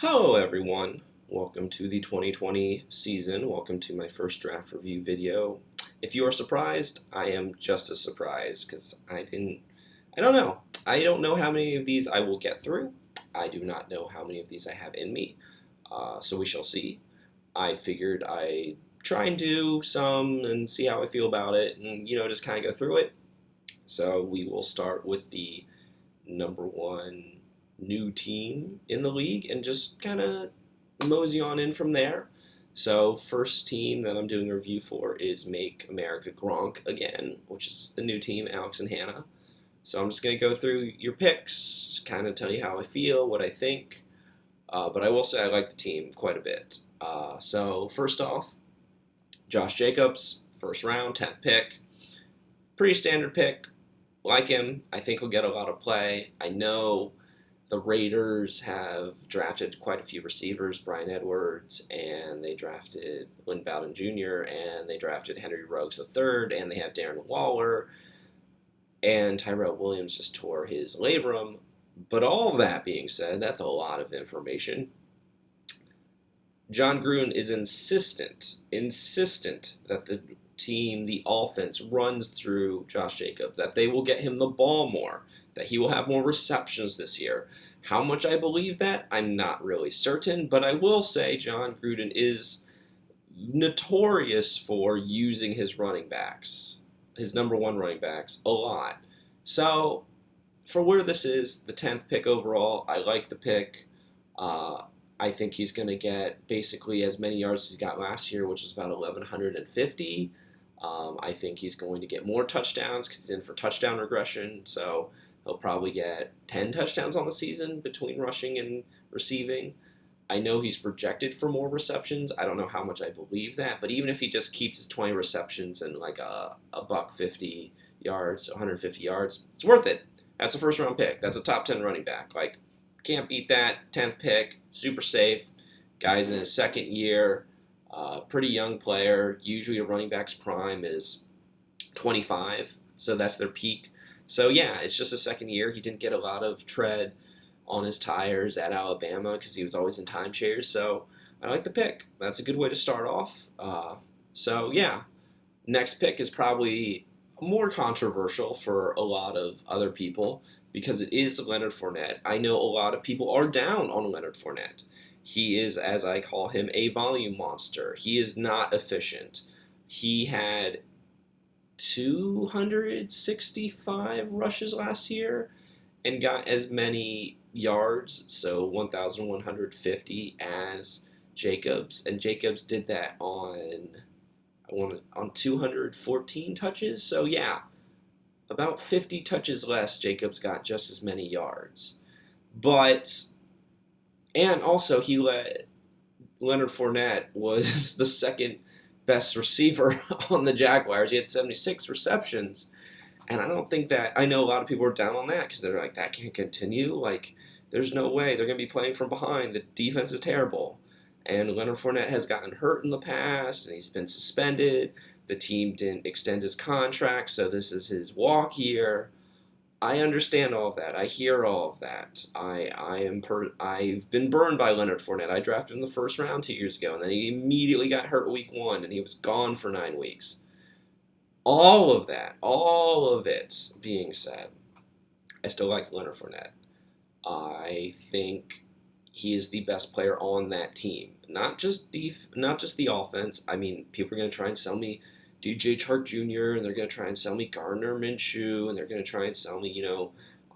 Hello, everyone. Welcome to the 2020 season. Welcome to my first draft review video. If you are surprised, I am just as surprised because I don't know. I don't know how many of these I will get through. I do not know how many of these I have in me. So we shall see. I figured I'd try and do some and see how I feel about it and, just kind of go through it. So we will start with the number one new team in the league and just kind of mosey on in from there. So, first team that I'm doing a review for is Make America Gronk Again, which is the new team, Alex and Hannah. So, I'm just going to go through your picks, kind of tell you how I feel, what I think. But I will say I like the team quite a bit. So, first off, Josh Jacobs, first round, 10th pick. Pretty standard pick. Like him. I think he'll get a lot of play. I know the Raiders have drafted quite a few receivers, Bryan Edwards, and they drafted Lynn Bowden Jr., and they drafted Henry Ruggs III, and they have Darren Waller, and Tyrell Williams just tore his labrum. But all of that being said, that's a lot of information. John Gruden is insistent that the team, the offense, runs through Josh Jacobs, that they will get him the ball more, that he will have more receptions this year. How much I believe that, I'm not really certain, but I will say John Gruden is notorious for using his running backs, his number one running backs, a lot. So, for where this is, the 10th pick overall, I like the pick. I think he's going to get basically as many yards as he got last year, which was about 1,150. I think he's going to get more touchdowns because he's in for touchdown regression. So he'll probably get 10 touchdowns on the season between rushing and receiving. I know he's projected for more receptions. I don't know how much I believe that, but even if he just keeps his 20 receptions and like a buck 50 yards, 150 yards, it's worth it. That's a first round pick. That's a top 10 running back. Like, can't beat that. 10th pick, super safe. Guy's in his second year. Pretty young player. Usually a running back's prime is 25, so that's their peak. So yeah, it's just a second year. He didn't get a lot of tread on his tires at Alabama because he was always in timeshares. So I like the pick. That's a good way to start off. So yeah, next pick is probably more controversial for a lot of other people because it is Leonard Fournette. I know a lot of people are down on Leonard Fournette. He is, as I call him, a volume monster. He is not efficient. He had 265 rushes last year and got as many yards, so 1,150 as Jacobs. And Jacobs did that on 214 touches. So yeah, about 50 touches less, Jacobs got just as many yards. And also Leonard Fournette was the second best receiver on the Jaguars. He had 76 receptions. And I know a lot of people are down on that because they're like, that can't continue. Like, there's no way. They're going to be playing from behind. The defense is terrible. And Leonard Fournette has gotten hurt in the past, and he's been suspended. The team didn't extend his contract, so this is his walk year. I understand all of that. I hear all of that. I've been burned by Leonard Fournette. I drafted him in the first round 2 years ago, and then he immediately got hurt week 1, and he was gone for 9 weeks. All of it being said, I still like Leonard Fournette. I think he is the best player on that team. Not just the offense. I mean, people are going to try and sell me DJ Chark Jr., and they're going to try and sell me Gardner Minshew, and they're going to try and sell me,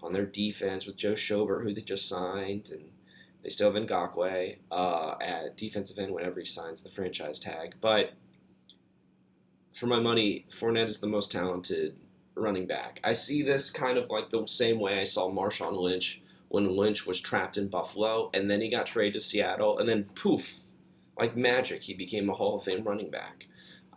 on their defense with Joe Schobert, who they just signed, and they still have Ngakoue at defensive end whenever he signs the franchise tag. But for my money, Fournette is the most talented running back. I see this kind of like the same way I saw Marshawn Lynch when Lynch was trapped in Buffalo, and then he got traded to Seattle, and then poof, like magic, he became a Hall of Fame running back.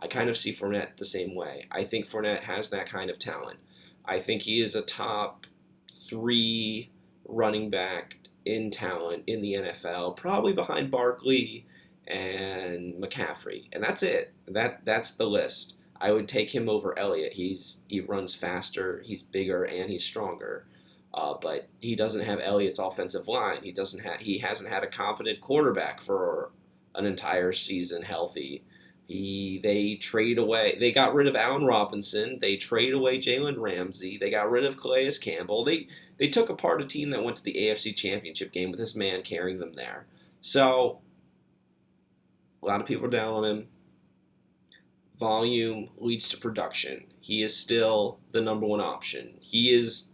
I kind of see Fournette the same way. I think Fournette has that kind of talent. I think he is a top 3 running back in talent in the NFL, probably behind Barkley and McCaffrey, and that's it. That's the list. I would take him over Elliott. He runs faster, he's bigger, and he's stronger. But he doesn't have Elliott's offensive line. He hasn't had a competent quarterback for an entire season healthy. They got rid of Allen Robinson. They traded away Jalen Ramsey. They got rid of Calais Campbell. They took apart a team that went to the AFC Championship game with this man carrying them there. So a lot of people are down on him. Volume leads to production. He is still the number one option. He is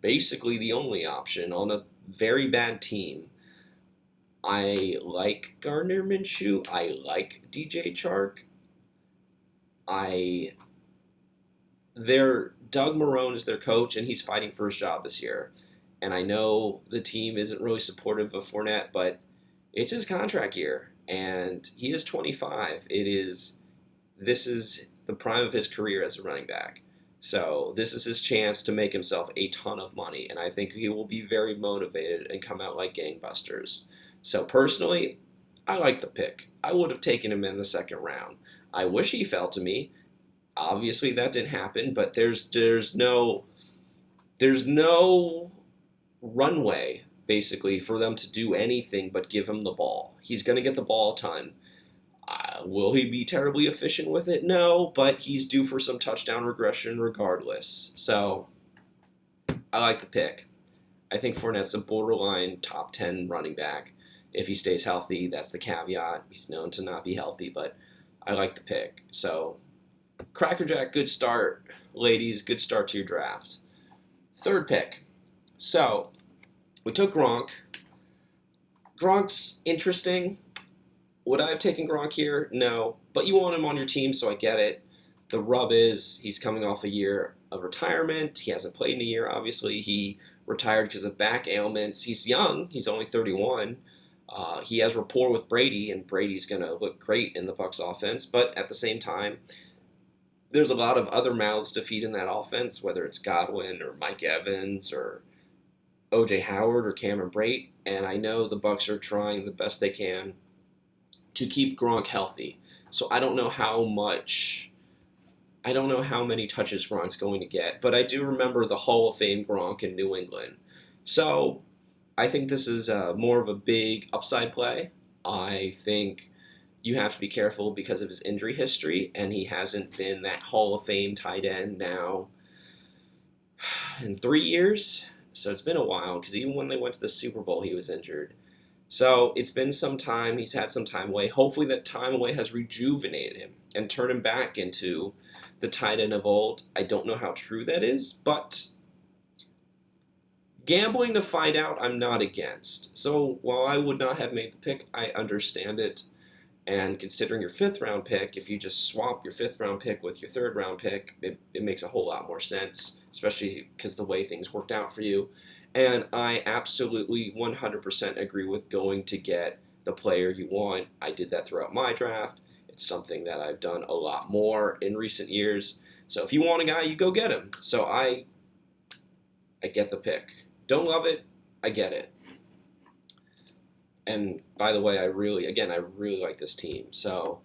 basically the only option on a very bad team. I like Gardner Minshew. I like DJ Chark. Doug Marrone is their coach, and he's fighting for his job this year. And I know the team isn't really supportive of Fournette, but it's his contract year, and he is 25. This is the prime of his career as a running back. So this is his chance to make himself a ton of money, and I think he will be very motivated and come out like gangbusters. So personally, I like the pick. I would have taken him in the second round. I wish he fell to me. Obviously, that didn't happen, but there's no runway basically for them to do anything but give him the ball. He's going to get the ball a ton. Will he be terribly efficient with it? No, but he's due for some touchdown regression regardless. So I like the pick. I think Fournette's a borderline top 10 running back. If he stays healthy, that's the caveat. He's known to not be healthy, but I like the pick. So Crackerjack, good start. Ladies, good start to your draft. Third pick. So we took Gronk. Gronk's interesting. Would I have taken Gronk here? No. But you want him on your team, so I get it. The rub is he's coming off a year of retirement. He hasn't played in a year, obviously. He retired because of back ailments. He's young. He's only 31. He has rapport with Brady, and Brady's going to look great in the Bucs offense. But at the same time, there's a lot of other mouths to feed in that offense, whether it's Godwin or Mike Evans or O.J. Howard or Cameron Brate. And I know the Bucs are trying the best they can to keep Gronk healthy. So I don't know how many touches Gronk's going to get, but I do remember the Hall of Fame Gronk in New England. So I think this is more of a big upside play. I think you have to be careful because of his injury history, and he hasn't been that Hall of Fame tight end now in 3 years. So it's been a while, because even when they went to the Super Bowl, he was injured. So it's been some time. He's had some time away. Hopefully that time away has rejuvenated him and turned him back into the tight end of old. I don't know how true that is, but gambling to find out, I'm not against. So while I would not have made the pick, I understand it. And considering your fifth-round pick, if you just swap your fifth-round pick with your third-round pick, it makes a whole lot more sense, especially because the way things worked out for you. And I absolutely 100% agree with going to get the player you want. I did that throughout my draft. It's something that I've done a lot more in recent years. So if you want a guy, you go get him. So I get the pick. Don't love it. I get it. And by the way, I really like this team. So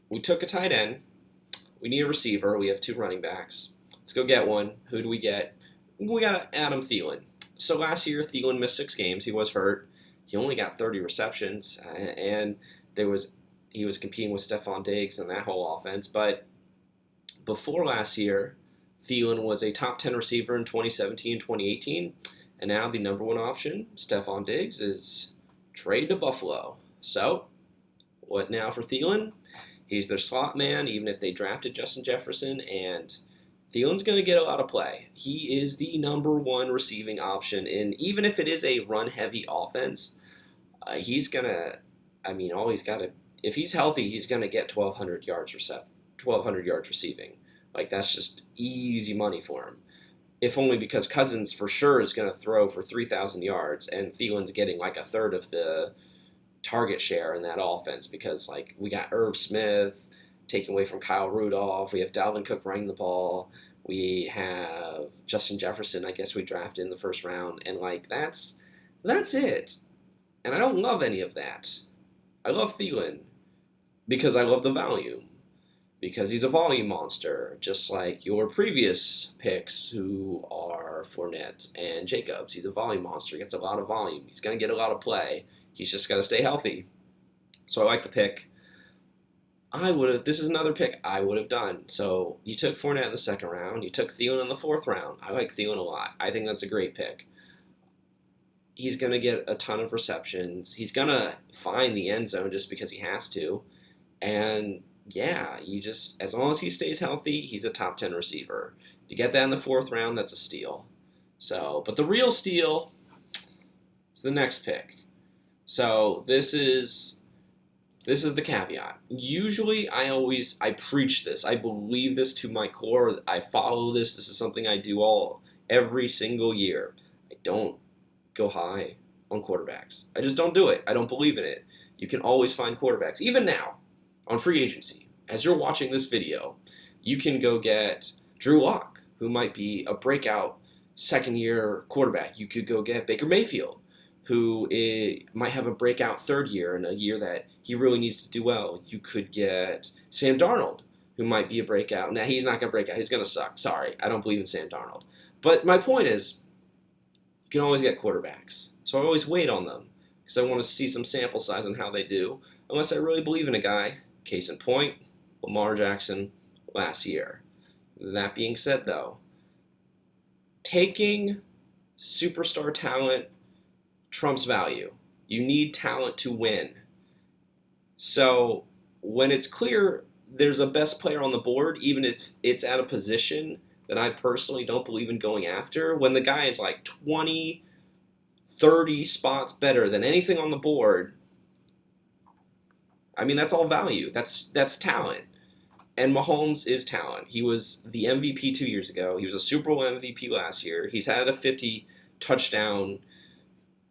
we took a tight end. We need a receiver. We have 2 running backs. Let's go get one. Who do we get? We got Adam Thielen. So last year, Thielen missed 6 games. He was hurt. He only got 30 receptions, and he was competing with Stephon Diggs and that whole offense. But before last year, Thielen was a top 10 receiver in 2017 and 2018, and now the number one option, Stephon Diggs, is trade to Buffalo. So what now for Thielen? He's their slot man, even if they drafted Justin Jefferson, and Thielen's going to get a lot of play. He is the number one receiving option, and even if it is a run-heavy offense, he's going to, if he's healthy, he's going to get 1,200 yards receiving. Like, that's just easy money for him. If only because Cousins for sure is going to throw for 3,000 yards, and Thielen's getting like a third of the target share in that offense because, like, we got Irv Smith taken away from Kyle Rudolph. We have Dalvin Cook running the ball. We have Justin Jefferson, I guess we drafted in the first round. And, like, that's it. And I don't love any of that. I love Thielen because I love the volume. because he's a volume monster, just like your previous picks who are Fournette and Jacobs. He's a volume monster. He gets a lot of volume. He's going to get a lot of play. He's just got to stay healthy. So I like the pick. This is another pick I would have done. So you took Fournette in the second round. You took Thielen in the fourth round. I like Thielen a lot. I think that's a great pick. He's going to get a ton of receptions. He's going to find the end zone just because he has to. And yeah, as long as he stays healthy, he's a top 10 receiver. To get that in the fourth round, that's a steal. So, but the real steal is the next pick. So this is the caveat. Usually I preach this. I believe this to my core. I follow this. This is something I do every single year. I don't go high on quarterbacks. I just don't do it. I don't believe in it. You can always find quarterbacks. Even now, on free agency, as you're watching this video, you can go get Drew Lock, who might be a breakout second-year quarterback. You could go get Baker Mayfield, who might have a breakout third year in a year that he really needs to do well. You could get Sam Darnold, who might be a breakout. Now, he's not going to break out. He's going to suck. Sorry, I don't believe in Sam Darnold. But my point is, you can always get quarterbacks. So I always wait on them because I want to see some sample size on how they do, unless I really believe in a guy. Case in point, Lamar Jackson last year. That being said, though, taking superstar talent trumps value. You need talent to win. So when it's clear there's a best player on the board, even if it's at a position that I personally don't believe in going after, when the guy is like 20, 30 spots better than anything on the board, I mean, that's all value. That's talent. And Mahomes is talent. He was the MVP 2 years ago. He was a Super Bowl MVP last year. He's had a 50-touchdown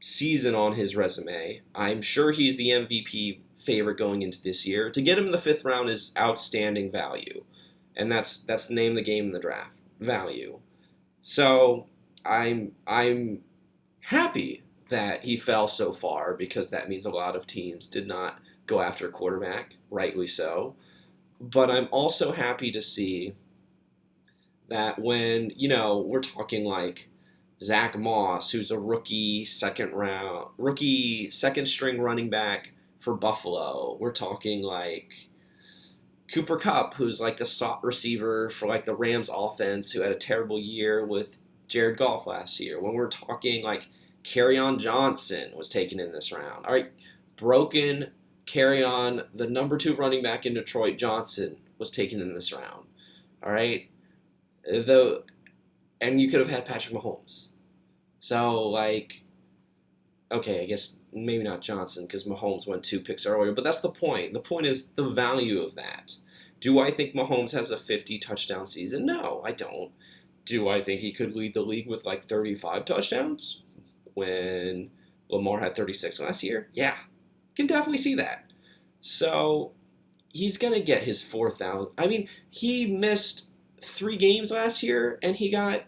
season on his resume. I'm sure he's the MVP favorite going into this year. To get him in the fifth round is outstanding value. And that's the name of the game in the draft. Value. So I'm happy that he fell so far because that means a lot of teams did not go after a quarterback, rightly so. But I'm also happy to see that when, we're talking like Zach Moss, who's a rookie second string running back for Buffalo. We're talking like Cooper Kupp, who's like the slot receiver for like the Rams offense, who had a terrible year with Jared Goff last year. When we're talking like Kerryon Johnson was taken in this round. All right, broken Kerryon, the number 2 running back in Detroit, Johnson, was taken in this round. All right, and you could have had Patrick Mahomes. So okay, I guess maybe not Johnson because Mahomes went 2 picks earlier, but that's the point. The point is the value of that. Do I think Mahomes has a 50-touchdown season? No, I don't. Do I think he could lead the league with like 35 touchdowns when Lamar had 36 last year? Yeah, can definitely see that. So he's going to get his 4,000. I mean, he missed 3 games last year and he got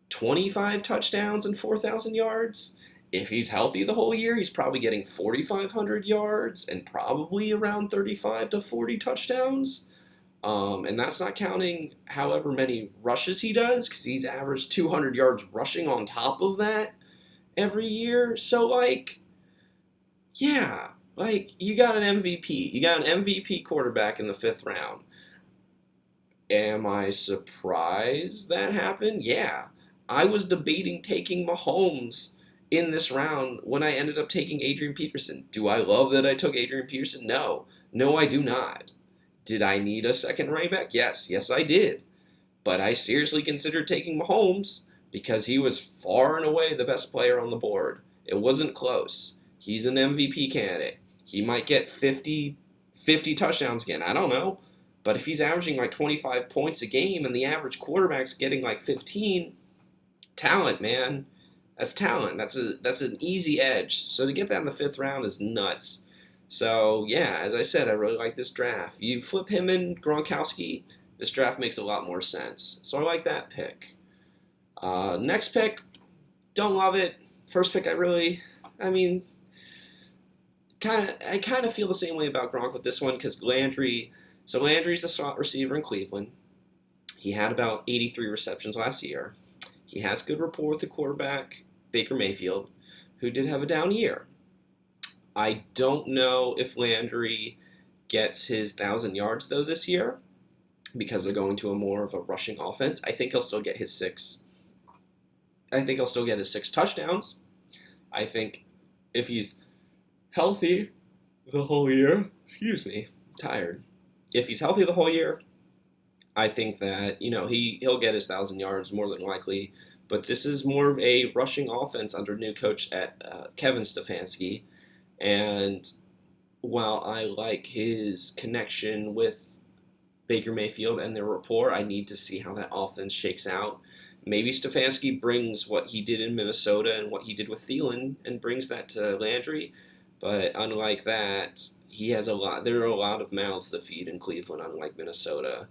25 touchdowns and 4,000 yards. If he's healthy the whole year, he's probably getting 4,500 yards and probably around 35 to 40 touchdowns. And that's not counting however many rushes he does, because he's averaged 200 yards rushing on top of that every year. So, yeah, you got an MVP. You got an MVP quarterback in the 5th round. Am I surprised that happened? Yeah. I was debating taking Mahomes in this round when I ended up taking Adrian Peterson. Do I love that I took Adrian Peterson? No. No, I do not. Did I need a second running back? Yes. Yes, I did. But I seriously considered taking Mahomes because he was far and away the best player on the board. It wasn't close. He's an MVP candidate. He might get 50 touchdowns again. I don't know. But if he's averaging like 25 points a game and the average quarterback's getting like 15, talent, man. That's talent. That's an easy edge. So to get that in the 5th round is nuts. So, yeah, as I said, I really like this draft. You flip him and Gronkowski, this draft makes a lot more sense. So I like that pick. Next pick, don't love it. First pick, I kind of feel the same way about Gronk with this one because Landry So Landry's a slot receiver in Cleveland. He had about 83 receptions last year. He has good rapport with the quarterback, Baker Mayfield, who did have a down year. I don't know if Landry gets his 1,000 yards, though, this year, because they're going to a more of a rushing offense. I think he'll still get his 6. I think he'll still get his 6 touchdowns. I think if he's healthy the whole year, tired. If he's healthy the whole year, I think that, he'll get his 1,000 yards more than likely. But this is more of a rushing offense under new coach at Kevin Stefanski. And while I like his connection with Baker Mayfield and their rapport, I need to see how that offense shakes out. Maybe Stefanski brings what he did in Minnesota and what he did with Thielen and brings that to Landry. But unlike that, there are a lot of mouths to feed in Cleveland, unlike Minnesota.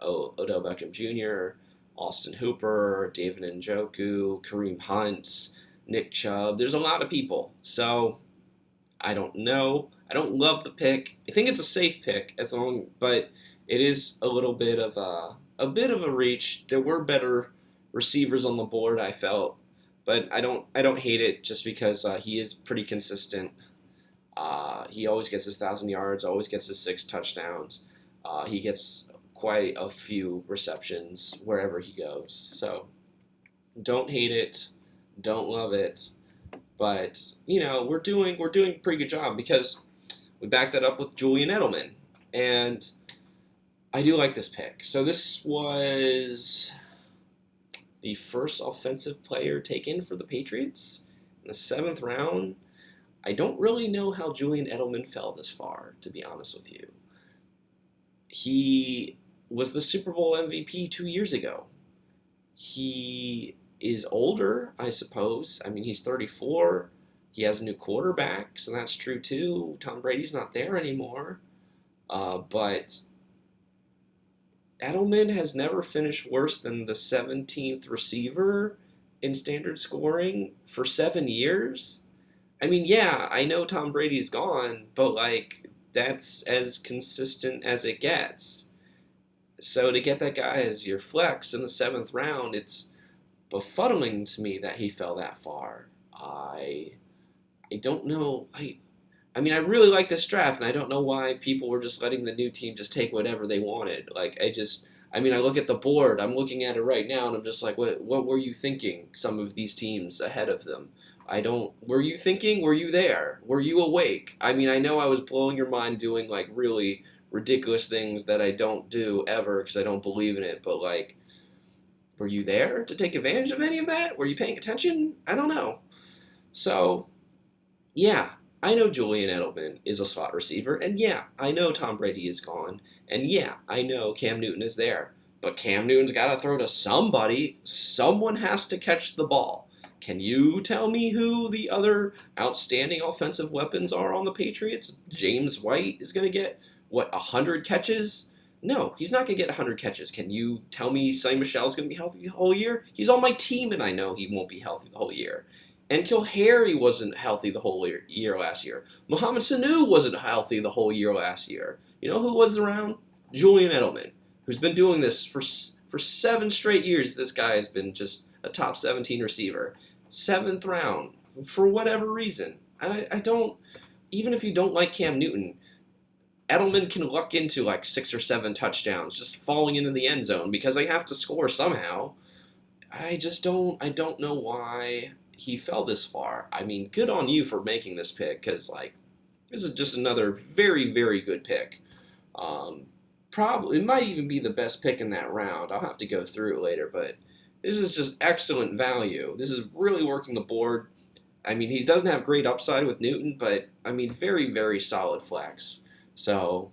Odell Beckham Jr., Austin Hooper, David Njoku, Kareem Hunt, Nick Chubb. There's a lot of people. So I don't know. I don't love the pick. I think it's a safe pick, but it is a little bit of a reach. There were better receivers on the board, I felt, but I don't hate it just because he is pretty consistent. He always gets his 1,000 yards, always gets his 6 touchdowns. He gets quite a few receptions wherever he goes. So don't hate it, don't love it, but we're doing a pretty good job because we backed that up with Julian Edelman, and I do like this pick. So this was the first offensive player taken for the Patriots in the 7th round. I don't really know how Julian Edelman fell this far, to be honest with you. He was the Super Bowl MVP 2 years ago. He is older, I suppose. I mean, he's 34. He has a new quarterback, so that's true too. Tom Brady's not there anymore. But Edelman has never finished worse than the 17th receiver in standard scoring for 7 years. I mean, yeah, I know Tom Brady's gone, but that's as consistent as it gets. So to get that guy as your flex in the 7th round, it's befuddling to me that he fell that far. I don't know. I mean, I really like this draft, and I don't know why people were just letting the new team just take whatever they wanted. I look at the board, I'm looking at it right now, and I'm just like, what were you thinking, some of these teams ahead of them? Were you thinking? Were you there? Were you awake? I mean, I know I was blowing your mind doing, really ridiculous things that I don't do ever because I don't believe in it, but, were you there to take advantage of any of that? Were you paying attention? I don't know. So, yeah, I know Julian Edelman is a slot receiver, and yeah, I know Tom Brady is gone, and yeah, I know Cam Newton is there, but Cam Newton's got to throw to somebody. Someone has to catch the ball. Can you tell me who the other outstanding offensive weapons are on the Patriots? James White is going to get, 100 catches? No, he's not going to get 100 catches. Can you tell me Sonny Michel's going to be healthy the whole year? He's on my team, and I know he won't be healthy the whole year. And Kilharry wasn't healthy the whole year last year. Mohamed Sanu wasn't healthy the whole year last year. You know who was around? Julian Edelman, who's been doing this for 7 straight years. This guy has been just a top 17 receiver. 7th round, for whatever reason. I don't, even if you don't like Cam Newton, Edelman can luck into 6 or 7 touchdowns just falling into the end zone because they have to score somehow. I don't know why he fell this far. I mean, good on you for making this pick because, this is just another very, very good pick. Probably, it might even be the best pick in that round. I'll have to go through it later, but this is just excellent value. This is really working the board. I mean, he doesn't have great upside with Newton, but, very, very solid flex. So,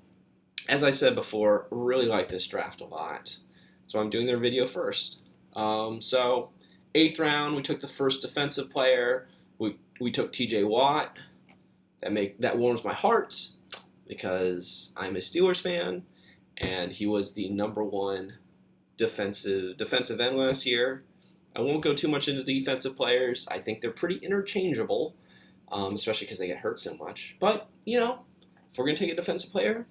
as I said before, really like this draft a lot. So I'm doing their video first. So, 8th round, we took the first defensive player. We took TJ Watt. That warms my heart because I'm a Steelers fan, and he was the number 1 defensive end last year. I won't go too much into defensive players. I think they're pretty interchangeable, especially because they get hurt so much. But, if we're going to take a defensive player,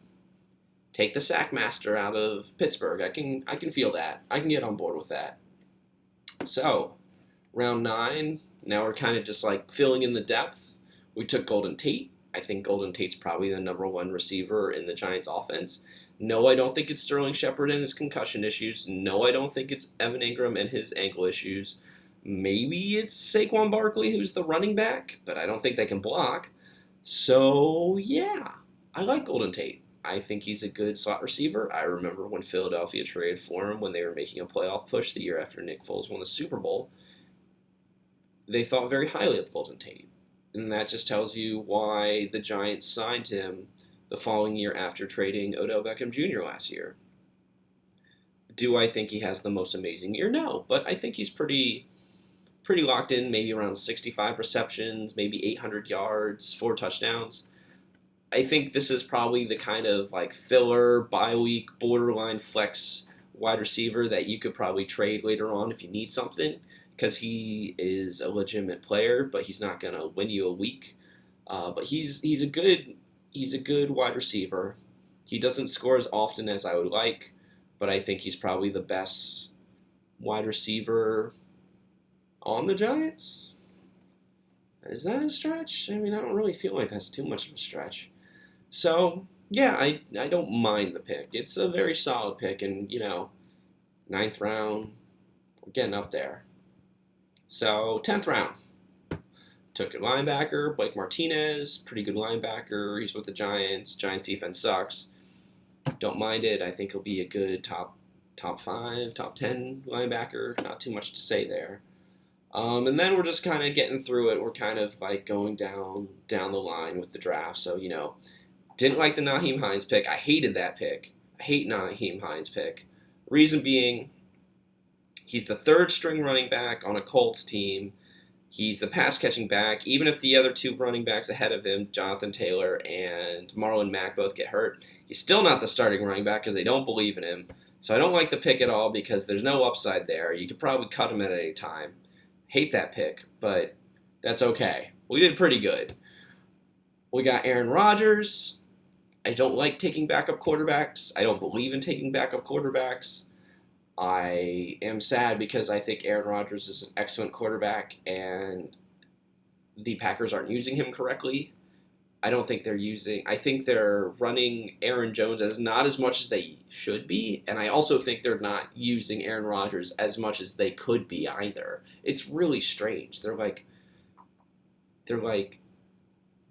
Take the sack master out of Pittsburgh. I can feel that. I can get on board with that. So, round 9, now we're kind of just like filling in the depth. We took Golden Tate. I think Golden Tate's probably the number 1 receiver in the Giants offense. No, I don't think it's Sterling Shepard and his concussion issues. No, I don't think it's Evan Ingram and his ankle issues. Maybe it's Saquon Barkley who's the running back, but I don't think they can block. So, yeah, I like Golden Tate. I think he's a good slot receiver. I remember when Philadelphia traded for him when they were making a playoff push the year after Nick Foles won the Super Bowl. They thought very highly of Golden Tate. And that just tells you why the Giants signed him the following year after trading Odell Beckham Jr. last year. Do I think he has the most amazing year? No, but I think he's pretty locked in, maybe around 65 receptions, maybe 800 yards, 4 touchdowns. I think this is probably the kind of like filler, bye-week, borderline flex wide receiver that you could probably trade later on if you need something, because he is a legitimate player, but he's not going to win you a week. But he's a good wide receiver. He doesn't score as often as I would like, but I think he's probably the best wide receiver on the Giants. Is that a stretch? I mean, I don't really feel like that's too much of a stretch. So, yeah, I don't mind the pick. It's a very solid pick, and, 9th round, we're getting up there. So, 10th round. Took a linebacker, Blake Martinez, pretty good linebacker. He's with the Giants. Giants defense sucks. Don't mind it. I think he'll be a good top 5, top 10 linebacker. Not too much to say there. And then we're just kind of getting through it. We're kind of like going down the line with the draft. So, didn't like the Nahim Heinz pick. I hated that pick. I hate Nahim Heinz pick. Reason being, he's the 3rd string running back on a Colts team. He's the pass-catching back. Even if the other 2 running backs ahead of him, Jonathan Taylor and Marlon Mack, both get hurt, he's still not the starting running back because they don't believe in him. So I don't like the pick at all because there's no upside there. You could probably cut him at any time. Hate that pick, but that's okay. We did pretty good. We got Aaron Rodgers. I don't like taking backup quarterbacks. I don't believe in taking backup quarterbacks. I am sad because I think Aaron Rodgers is an excellent quarterback and the Packers aren't using him correctly. I think they're running Aaron Jones as not as much as they should be, and I also think they're not using Aaron Rodgers as much as they could be either. It's really strange. They're like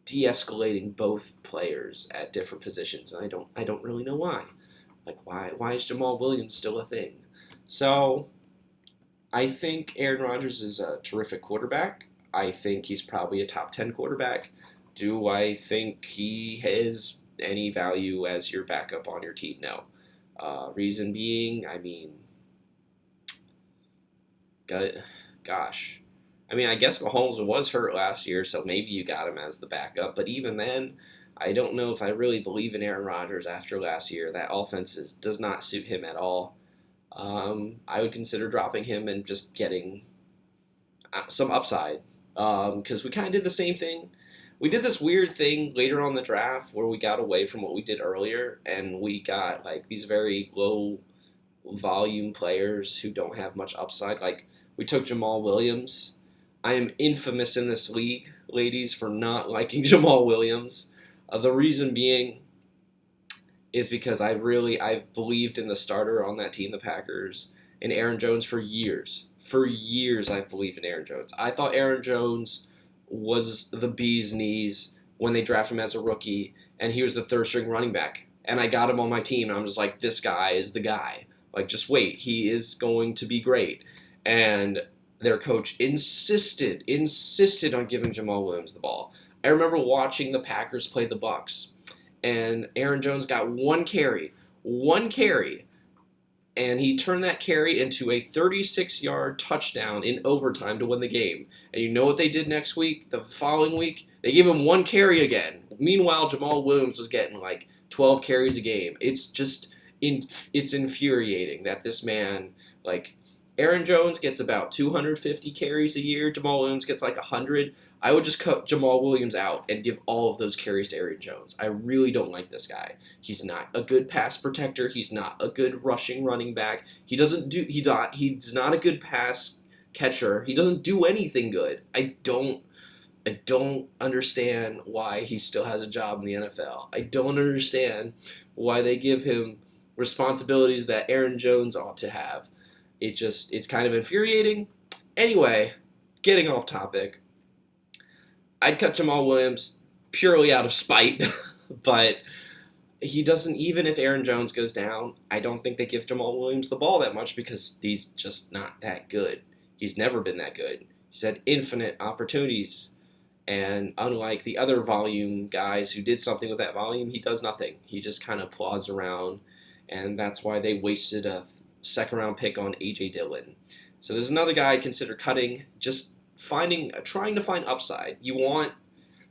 de-escalating both players at different positions, and I don't really know why. Like why is Jamal Williams still a thing? So I think Aaron Rodgers is a terrific quarterback. I think he's probably a top 10 quarterback. Do I think he has any value as your backup on your team? No. Reason being, I mean, gosh. I mean, I guess Mahomes was hurt last year, so maybe you got him as the backup. But even then, I don't know if I really believe in Aaron Rodgers after last year. That offense does not suit him at all. I would consider dropping him and just getting some upside. Because we kind of did the same thing. We did this weird thing later on the draft where we got away from what we did earlier, and we got like these very low volume players who don't have much upside. Like we took Jamal Williams. I am infamous in this league, ladies, for not liking Jamal Williams. The reason being is because I've believed in the starter on that team, the Packers, and Aaron Jones for years. For years I've believed in Aaron Jones. I thought Aaron Jones was the bee's knees when they drafted him as a rookie, and he was the 3rd string running back. And I got him on my team, and I'm just like, this guy is the guy. Like, just wait. He is going to be great. And their coach insisted on giving Jamal Williams the ball. I remember watching the Packers play the Bucs, and Aaron Jones got one carry, and he turned that carry into a 36-yard touchdown in overtime to win the game. And you know what they did next week? The following week, they gave him one carry again. Meanwhile, Jamal Williams was getting like 12 carries a game. It's just, it's infuriating that this man, like, Aaron Jones gets about 250 carries a year. Jamal Williams gets like 100. I would just cut Jamal Williams out and give all of those carries to Aaron Jones. I really don't like this guy. He's not a good pass protector. He's not a good rushing running back. He's not a good pass catcher. He doesn't do anything good. I don't understand why he still has a job in the NFL. I don't understand why they give him responsibilities that Aaron Jones ought to have. It's kind of infuriating. Anyway, getting off topic. I'd cut Jamal Williams purely out of spite, but he doesn't, even if Aaron Jones goes down, I don't think they give Jamal Williams the ball that much because he's just not that good. He's never been that good. He's had infinite opportunities, and unlike the other volume guys who did something with that volume, he does nothing. He just kind of plods around, and that's why they wasted a second-round pick on A.J. Dillon. So there's another guy I'd consider cutting, just trying to find upside. You want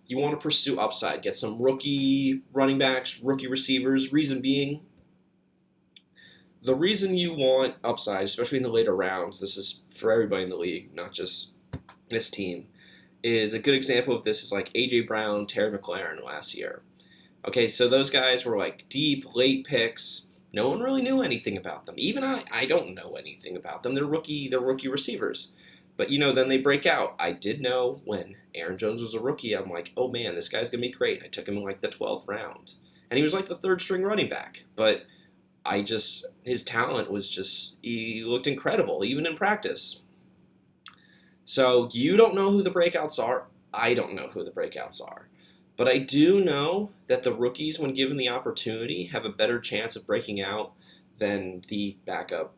to pursue upside. Get some rookie running backs, rookie receivers. Reason being, the reason you want upside, especially in the later rounds, this is for everybody in the league, not just this team, is a good example of this is like A.J. Brown, Terry McLaurin last year. Okay, so those guys were like deep, late picks. No one really knew anything about them. Even I don't know anything about them. They're rookie receivers. But, then they break out. I did know when Aaron Jones was a rookie, I'm like, oh man, this guy's going to be great. I took him in like the 12th round. And he was like the third string running back. But his talent was he looked incredible, even in practice. So you don't know who the breakouts are. I don't know who the breakouts are. But I do know that the rookies, when given the opportunity, have a better chance of breaking out than the backup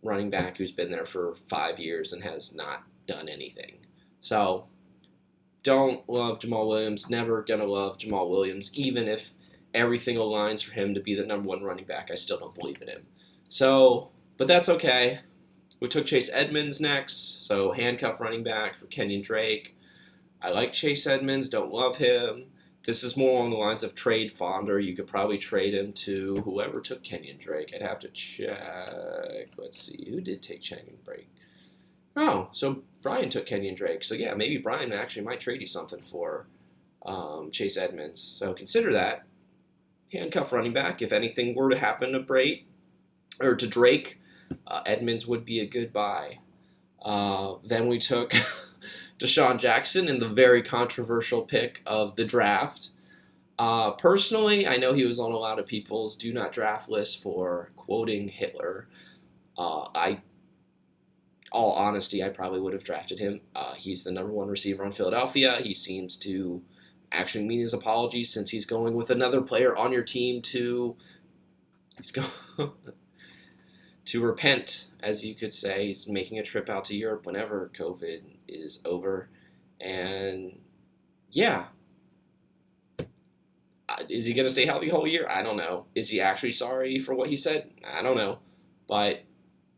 running back who's been there for 5 years and has not done anything. So don't love Jamal Williams. Never going to love Jamal Williams. Even if everything aligns for him to be the number one running back, I still don't believe in him. So, but that's okay. We took Chase Edmonds next. So handcuff running back for Kenyon Drake. I like Chase Edmonds. Don't love him. This is more along the lines of trade fonder. You could probably trade him to whoever took Kenyon Drake. I'd have to check. Let's see. Who did take Kenyon Drake? Oh, so Brian took Kenyon Drake. So, yeah, maybe Brian actually might trade you something for Chase Edmonds. So consider that. Handcuff running back. If anything were to happen to Drake, Edmonds would be a good buy. Then we took Desean Jackson in the very controversial pick of the draft. Personally, I know he was on a lot of people's do not draft list for quoting Hitler. All honesty, I probably would have drafted him. He's the number one receiver on Philadelphia. He seems to actually mean his apologies since he's going with another player on your team to repent, as you could say. He's making a trip out to Europe whenever COVID is over. And yeah, is he going to stay healthy the whole year? I don't know. Is he actually sorry for what he said? I don't know. But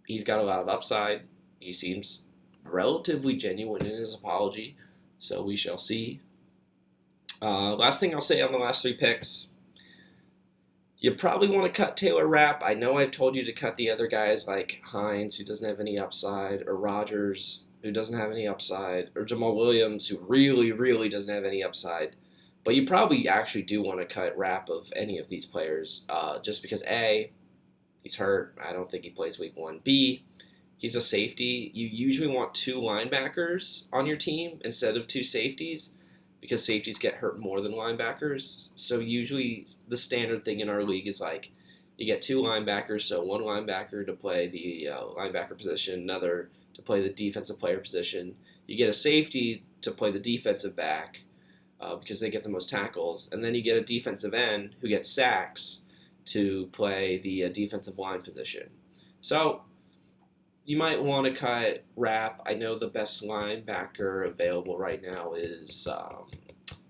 he's got a lot of upside. He seems relatively genuine in his apology. So we shall see. Last thing I'll say on the last three picks. You probably want to cut Taylor Rapp. I know I've told you to cut the other guys like Heinz, who doesn't have any upside, or Rodgers, who doesn't have any upside, or Jamal Williams, who really, really doesn't have any upside. But you probably actually do want to cut Rapp of any of these players, just because A, he's hurt. I don't think he plays week 1. B, he's a safety. You usually want 2 linebackers on your team instead of 2 safeties, because safeties get hurt more than linebackers. So usually the standard thing in our league is like you get 2 linebackers, so 1 linebacker to play the linebacker position, another to play the defensive player position. You get a safety to play the defensive back because they get the most tackles, and then you get a defensive end who gets sacks to play the defensive line position. So you might want to cut Rapp. I know the best linebacker available right now is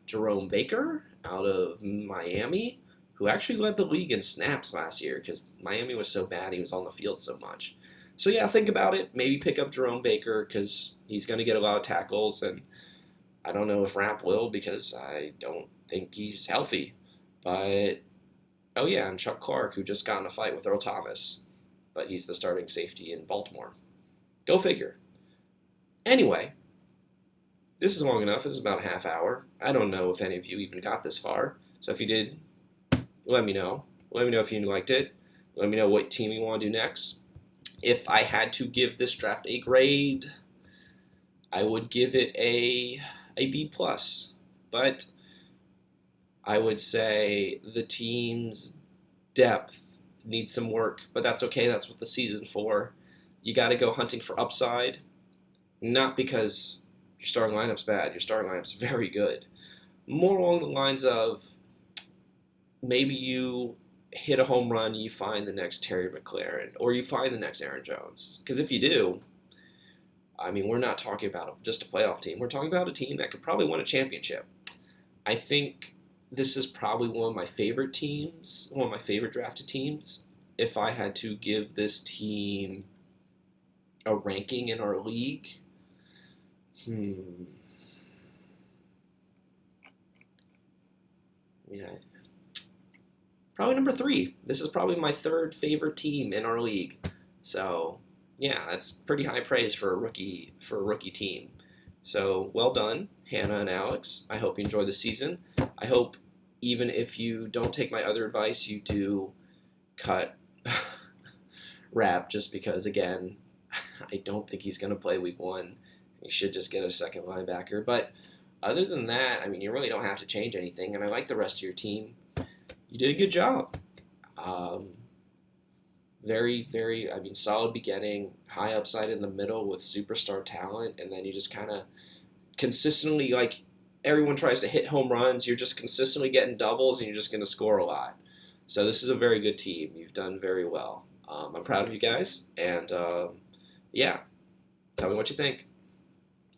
Jerome Baker out of Miami, who actually led the league in snaps last year because Miami was so bad he was on the field so much. So yeah, think about it. Maybe pick up Jerome Baker because he's going to get a lot of tackles, and I don't know if Rapp will because I don't think he's healthy. But, oh yeah, and Chuck Clark, who just got in a fight with Earl Thomas, but he's the starting safety in Baltimore. Go figure. Anyway, This is long enough. This is about a half hour. I don't know if any of you even got this far. So if you did, let me know. Let me know if you liked it. Let me know what team you want to do next. If I had to give this draft a grade, I would give it a B plus. But I would say the team's depth needs some work, but that's okay. That's what the season's for. You got to go hunting for upside, not because your starting lineup's bad. Your starting lineup's very good. More along the lines of maybe you hit a home run, you find the next Terry McLaurin, or you find the next Aaron Jones. Because if you do, I mean, we're not talking about just a playoff team. We're talking about a team that could probably win a championship. I think this is probably one of my favorite teams, one of my favorite drafted teams. If I had to give this team a ranking in our league, yeah, probably number 3. This is probably my 3rd favorite team in our league. So, yeah, that's pretty high praise for a rookie team. So, well done, Hannah and Alex. I hope you enjoy the season. I hope even if you don't take my other advice, you do cut Rap, just because, again, I don't think he's going to play week 1. You should just get a second linebacker. But other than that, I mean, you really don't have to change anything. And I like the rest of your team. You did a good job. Very, very, I mean, solid beginning, high upside in the middle with superstar talent, and then you just kind of consistently, like, everyone tries to hit home runs. You're just consistently getting doubles, and you're just going to score a lot. So this is a very good team. You've done very well. I'm proud of you guys, and yeah, tell me what you think.